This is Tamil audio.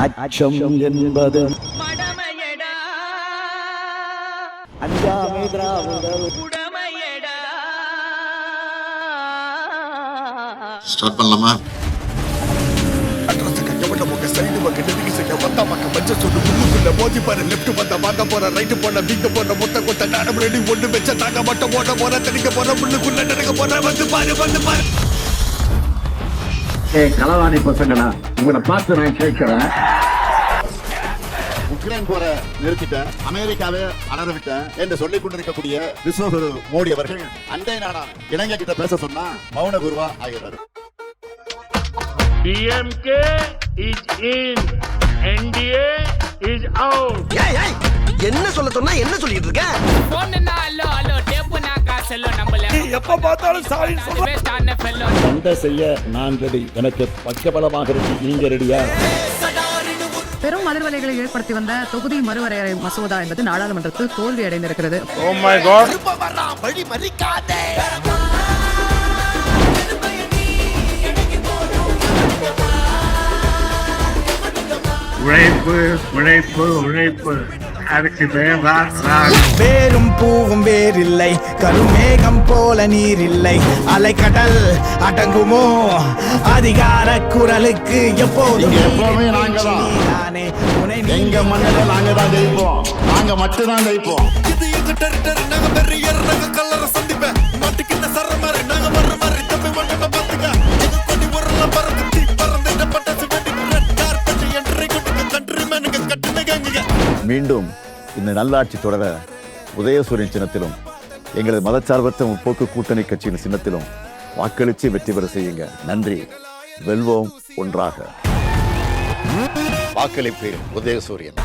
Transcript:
அச்சம் என்பது அஞ்சாமை திராவிடர் ஸ்டார்ட் பண்ணலாமா? மோதி பாரு லெப்ட் வந்த வாங்க போற ரைட் போன வீங்க போற முட்டை கொட்ட நாடம் ரெடி ஒண்ணு வச்ச தாங்க மட்டும் ஓட போற தடிக்க போற முள்ளுக்குள்ள நடக்க போற வந்து பாரு களவாணி பசங்களா, உங்களை பார்த்து நான் கேட்கிறேன். உக்ரைன் போற நிறுத்திட்டேன், அமெரிக்காவை அலற விட்டேன் என்று சொல்லிக் கொண்டிருக்கக்கூடிய விஸ்வகுரு மோடி அவர்கள் அண்டை நாடான இலங்கை கிட்ட பேச சொன்னா மௌன குருவா ஆகிறார். DMK is in, NDA is out. என்ன சொல்ல சொன்னா என்ன சொல்லிட்டு இருக்க? போன்னா அல்லோ அல்லோ டேப்புனா காசல்லோ நம்மள எப்ப பார்த்தாலும் சாரி வேஸ்டான ஃபெல்லோ. சண்டை செய்ய நான் ரெடி, எனக்கு பக்கபலமாக இருக்கு, நீங்க ரெடியா? பெரும் அதிர்வலைகளை ஏற்படுத்தி வந்த தொகுதி மறுவரையறை மசோதா என்பது நாடாளுமன்றத்தில் தோல்வி அடைந்திருக்கிறது. Oh my god. வழி மறிக்காதே. உழைப்பு அதுக்கு வேரும் பூவும் வேறில்லை, கருமேகம் போல நீரில்லை, அலைக்கடல் அடங்குமோ அதிகார குரலுக்கு எப்போதும் எப்பவுமே நாங்க தான், எங்க மண்ணில நாங்க தான் ஜெயிப்போம், நாங்க மட்டும் தான் ஜெயிப்போம். இது எங்க டெரிட்டரி, நாங்க பெரிய நாங்க கல்லற சந்திப்பேன் மாட்டுக்கிட்ட சர மாதிரி நாங்க வர்ற மாதிரி தம்பி மண்ணை பார்த்துக்க எங்க கொடி உரல பறந்து தீ பறந்து பட்டாசு வெடி ரெட் கார்பெட் என்ட்ரி கொடுக்க கண்ட்ரி மேனுங்க கட்டுனங்க. மீண்டும் இந்த நல்லாட்சி தொடர உதயசூரியன் சின்னத்திலும் எங்களது மதச்சார்பற்ற முற்போக்கு கூட்டணி கட்சியின் சின்னத்திலும் வாக்களித்து வெற்றி பெற செய்யுங்க. நன்றி. வெல்வோம் ஒன்றாக. வாக்களிப்பேன் உதயசூரியன்.